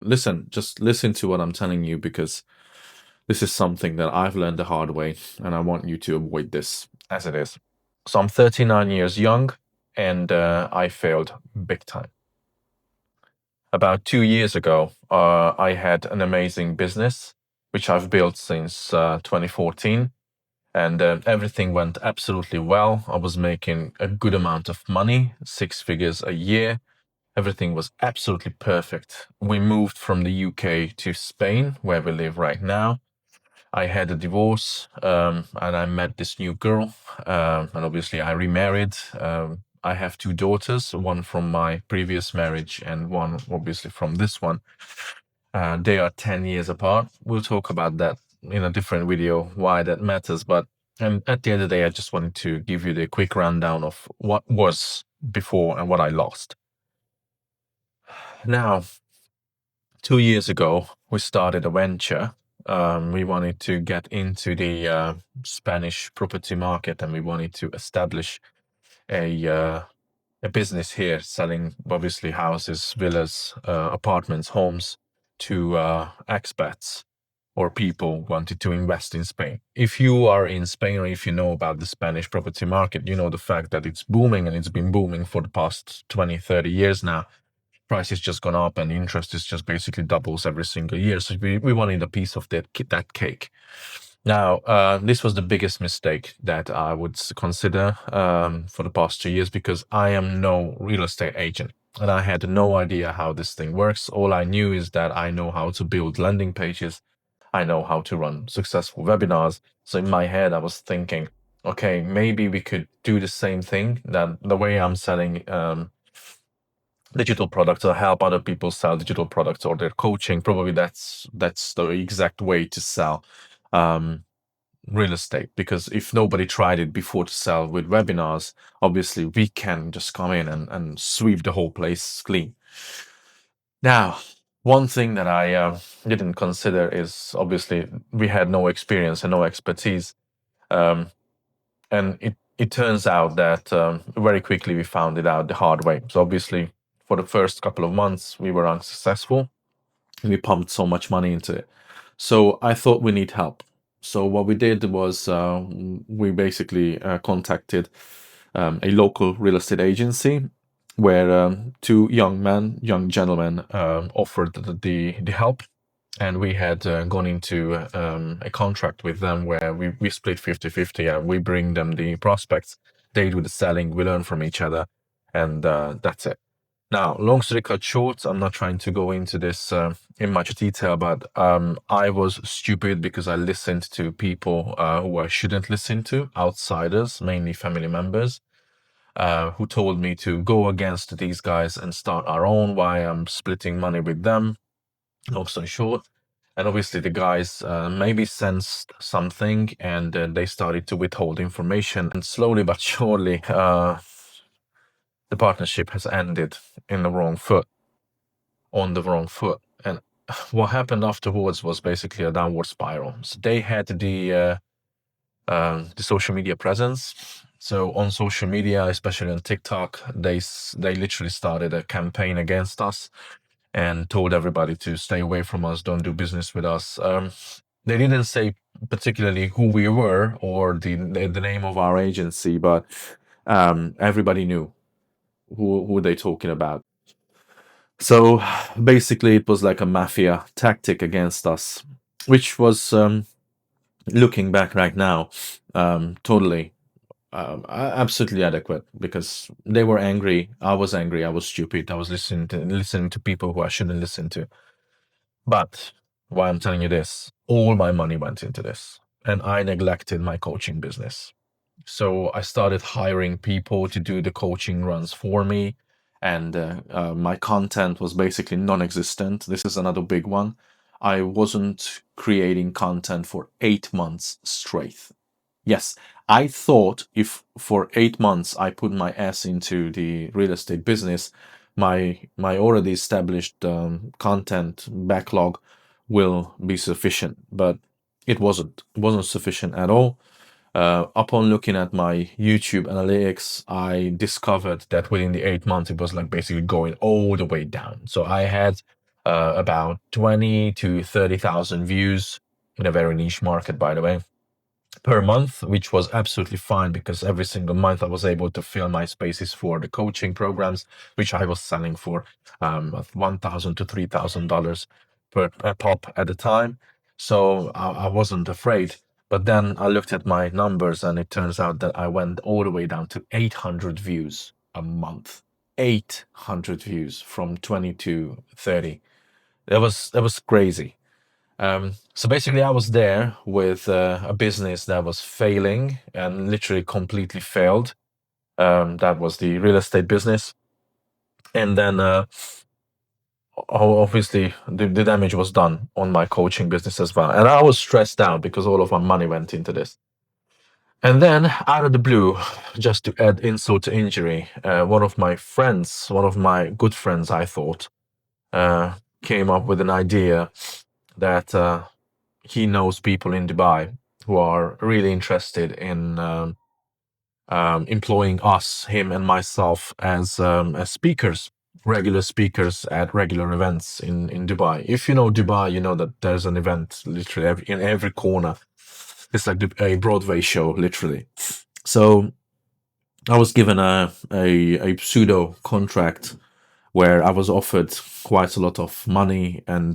listen, just listen to what I'm telling you because this is something that I've learned the hard way, and I want you to avoid this as it is. So I'm 39 years young, and I failed big time. About 2 years ago, I had an amazing business, which I've built since 2014, and everything went absolutely well. I was making a good amount of money, six figures a year. Everything was absolutely perfect. We moved from the UK to Spain, where we live right now. I had a divorce, and I met this new girl, and obviously I remarried. I have two daughters, one from my previous marriage and one obviously from this one. They are 10 years apart. We'll talk about that in a different video, why that matters. But at the end of the day, I just wanted to give you the quick rundown of what was before and what I lost. Now, 2 years ago, we started a venture. We wanted to get into the Spanish property market, and we wanted to establish a uh, a business here, selling obviously houses, villas, apartments, homes to expats or people wanted to invest in Spain. If you are in Spain or if you know about the Spanish property market, you know the fact that it's booming and it's been booming for the past 20, 30 years now. Price has just gone up and interest is just basically doubles every single year. So we wanted a piece of that cake. Now, this was the biggest mistake that I would consider for the past 2 years because I am no real estate agent and I had no idea how this thing works. All I knew is that I know how to build landing pages. I know how to run successful webinars. So in my head, I was thinking, okay, maybe we could do the same thing that the way I'm selling digital products or help other people sell digital products or their coaching. Probably that's the exact way to sell real estate, because if nobody tried it before to sell with webinars, obviously we can just come in and sweep the whole place clean. Now, one thing that I didn't consider is obviously we had no experience and no expertise, and it turns out that very quickly we found it out the hard way. So obviously for the first couple of months we were unsuccessful. We pumped so much money into it. So I thought we need help. So what we did was we basically contacted a local real estate agency where two young gentlemen, offered the help. And we had gone into a contract with them where we split 50-50. And we bring them the prospects, they do the selling, we learn from each other, and that's it. Now, long story cut short, I'm not trying to go into this in much detail, but I was stupid because I listened to people who I shouldn't listen to, outsiders, mainly family members, who told me to go against these guys and start our own, why I'm splitting money with them. Long story short. And obviously, the guys maybe sensed something and they started to withhold information. And slowly but surely, the partnership has ended in the wrong foot, on the wrong foot. And what happened afterwards was basically a downward spiral. So they had the social media presence. So on social media, especially on TikTok, they literally started a campaign against us and told everybody to stay away from us, don't do business with us. They didn't say particularly who we were or the name of our agency, but everybody knew who they talking about. So basically, it was like a mafia tactic against us, which was, looking back right now, totally, absolutely adequate because they were angry. I was angry. I was stupid. I was listening to people who I shouldn't listen to. But why I'm telling you this, all my money went into this, and I neglected my coaching business. So I started hiring people to do the coaching runs for me, and my content was basically non-existent. This is another big one. I wasn't creating content for 8 months straight. Yes, I thought if for 8 months I put my ass into the real estate business, my already established content backlog will be sufficient, but it wasn't. It wasn't sufficient at all. Upon looking at my YouTube analytics, I discovered that within the 8 months, it was like basically going all the way down. So I had about 20 to 30,000 views in a very niche market, by the way, per month, which was absolutely fine because every single month I was able to fill my spaces for the coaching programs, which I was selling for $1,000 to $3,000 per pop at the time. So I wasn't afraid. But then I looked at my numbers and it turns out that I went all the way down to 800 views a month. 800 views from 20 to 30. That was crazy. So basically, I was there with a business that was failing and literally completely failed. That was the real estate business. And then obviously the damage was done on my coaching business as well. And I was stressed out because all of my money went into this. And then out of the blue, just to add insult to injury, one of my friends, one of my good friends, I thought, came up with an idea that he knows people in Dubai who are really interested in employing us, him and myself, as speakers, regular speakers at regular events in Dubai. If you know Dubai, you know that there's an event literally in every corner. It's like a Broadway show, literally. So I was given a pseudo contract where I was offered quite a lot of money, and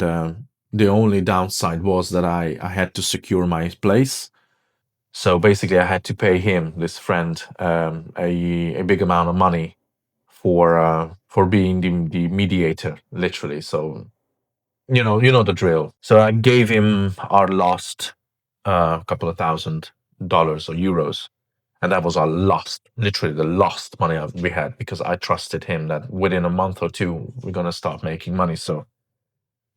the only downside was that I had to secure my place. So basically, I had to pay him, this friend, a big amount of money for being the mediator, literally. So you know the drill. So I gave him our last couple of $1,000 or euros, and that was our last, literally the last money we had because I trusted him that within a month or two we're gonna start making money. So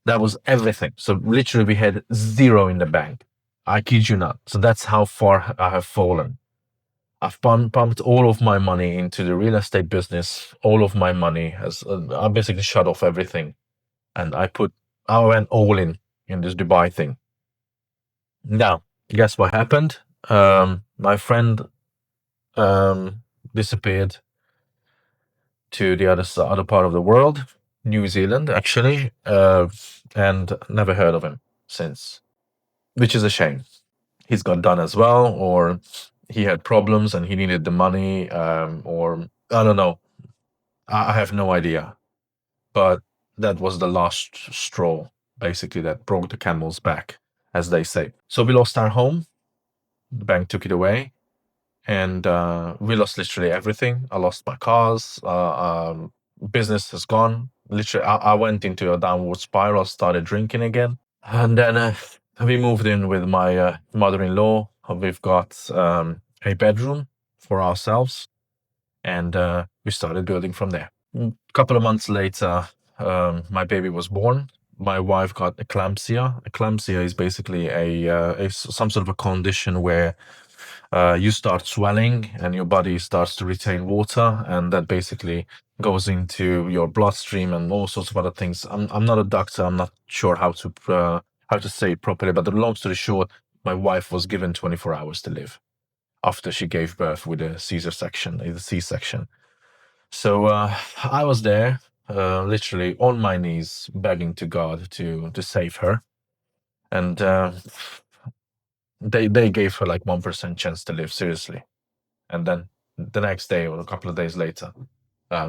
that was everything. So literally we had zero in the bank. I kid you not. So that's how far I have fallen. I've pumped all of my money into the real estate business. All of my money has I basically shut off everything, and I went all in this Dubai thing. Now, guess what happened? My friend disappeared to the other part of the world, New Zealand, actually, and never heard of him since, which is a shame. He's got done as well, or he had problems and he needed the money, or I don't know. I have no idea. But that was the last straw, basically, that broke the camel's back, as they say. So we lost our home. The bank took it away, and we lost literally everything. I lost my cars. Business has gone. Literally, I went into a downward spiral. Started drinking again, and then we moved in with my mother-in-law. We've got a bedroom for ourselves, and we started building from there. A couple of months later, my baby was born. My wife got eclampsia. Eclampsia is basically some sort of a condition where you start swelling and your body starts to retain water, and that basically goes into your bloodstream and all sorts of other things. I'm not a doctor. I'm not sure how to say it properly, but the long story short, my wife was given 24 hours to live after she gave birth with a C-section. So I was there, literally on my knees, begging to God to save her, and they gave her like 1% chance to live, seriously. And then the next day or a couple of days later,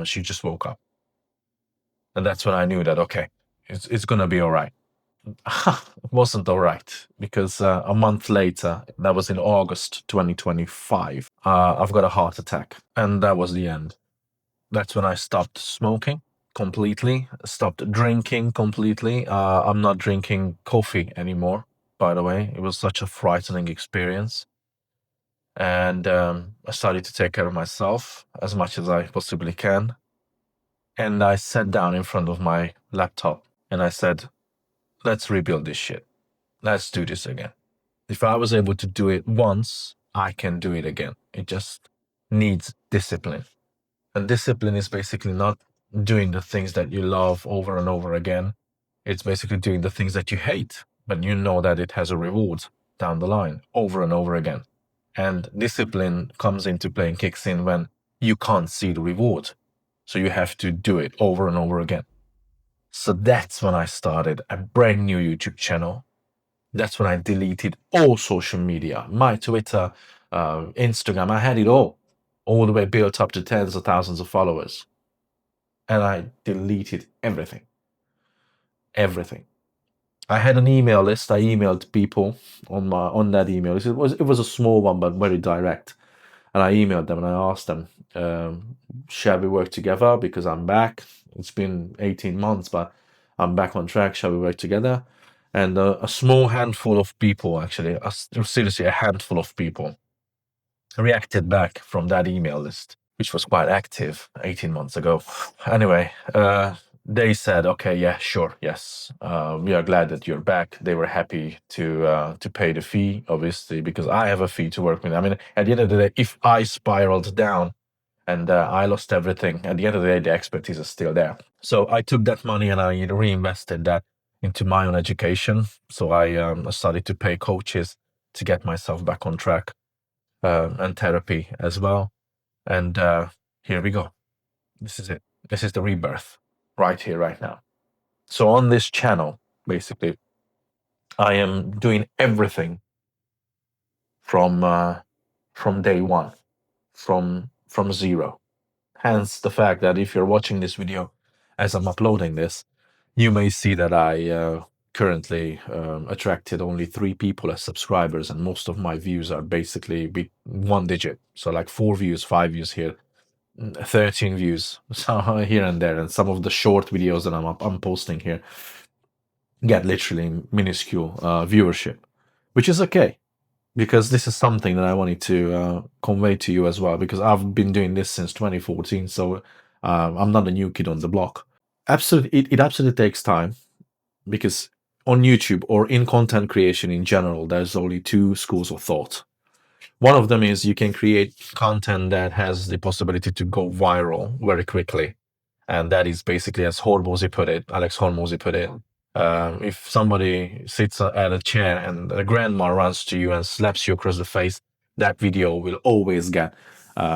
she just woke up, and that's when I knew that okay, it's gonna be all right. It wasn't all right because a month later, that was in August 2025, I've got a heart attack, and that was the end. That's when I stopped smoking completely, stopped drinking completely. I'm not drinking coffee anymore, by the way. It was such a frightening experience. And I started to take care of myself as much as I possibly can. And I sat down in front of my laptop and I said, let's rebuild this shit. Let's do this again. If I was able to do it once, I can do it again. It just needs discipline. And discipline is basically not doing the things that you love over and over again. It's basically doing the things that you hate, but you know that it has a reward down the line over and over again. And discipline comes into play and kicks in when you can't see the reward. So you have to do it over and over again. So that's when I started a brand new YouTube channel. That's when I deleted all social media, my Twitter, Instagram. I had it all the way built up to tens of thousands of followers. And I deleted everything, everything. I had an email list. I emailed people on that email list. It was a small one, but very direct. And I emailed them and I asked them, shall we work together? Because I'm back. It's been 18 months, but I'm back on track. Shall we work together? And a small handful of people, actually, seriously, a handful of people reacted back from that email list, which was quite active 18 months ago. Anyway, they said, okay, yeah, sure, yes, we are glad that you're back. They were happy to pay the fee, obviously, because I have a fee to work with. I mean, at the end of the day, if I spiraled down and I lost everything, at the end of the day, the expertise is still there. So I took that money and I reinvested that into my own education. So I started to pay coaches to get myself back on track, and therapy as well. And here we go. This is it. This is the rebirth right here, right now. So on this channel, basically, I am doing everything from day one, from zero. Hence the fact that if you're watching this video as I'm uploading this, you may see that I currently attracted only 3 people as subscribers, and most of my views are basically one digit. So like 4 views, 5 views here, 13 views, so here and there, and some of the short videos that I'm posting here get literally minuscule viewership, which is okay because this is something that I wanted to convey to you as well, because I've been doing this since 2014, so I'm not a new kid on the block. Absolutely, it absolutely takes time, because on YouTube or in content creation in general, there's only 2 schools of thought. One of them is you can create content that has the possibility to go viral very quickly. And that is basically, as Hormozy put it, Alex Hormozy put it, if somebody sits at a chair and a grandma runs to you and slaps you across the face, that video will always get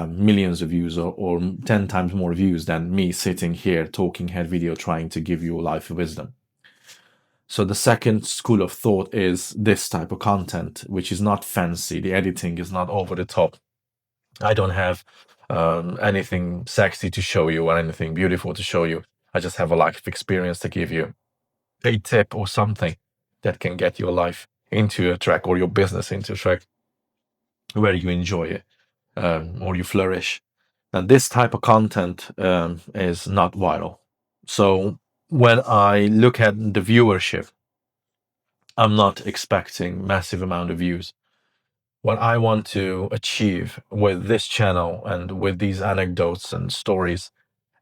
millions of views, or 10 times more views than me sitting here talking head video trying to give you life wisdom. So the second school of thought is this type of content, which is not fancy. The editing is not over the top. I don't have anything sexy to show you or anything beautiful to show you. I just have a life experience to give you, a tip or something that can get your life into a track, or your business into a track where you enjoy it, or you flourish. And this type of content is not viral. So when I look at the viewership, I'm not expecting massive amount of views. What I want to achieve with this channel and with these anecdotes and stories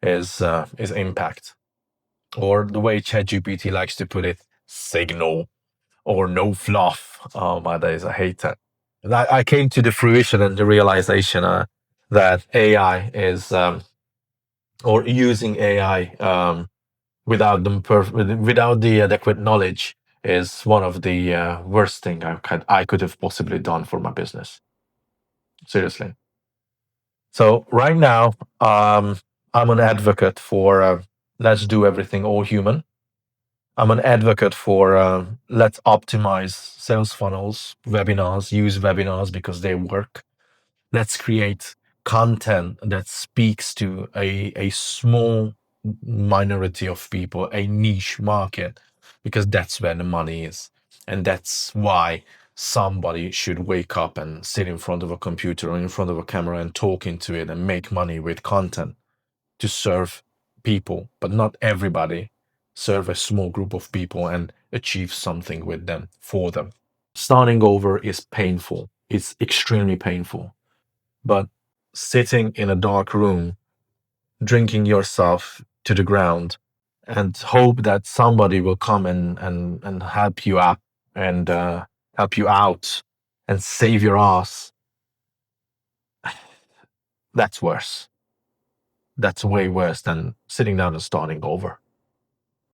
is impact, or the way ChatGPT likes to put it, signal, or no fluff. Oh my days, I hate that. I came to the fruition and the realization that AI is, or using AI without the adequate knowledge, is one of the worst thing I could have possibly done for my business. Seriously. So right now, I'm an advocate for let's do everything all human. I'm an advocate for let's optimize sales funnels, webinars, use webinars because they work. Let's create content that speaks to a small minority of people, a niche market, because that's where the money is. And that's why somebody should wake up and sit in front of a computer or in front of a camera and talk into it and make money with content to serve people, but not everybody. Serve a small group of people and achieve something with them, for them. Starting over is painful. It's extremely painful. But sitting in a dark room, drinking yourself to the ground, and hope that somebody will come and help you up and help you out and save your ass, that's worse. That's way worse than sitting down and starting over.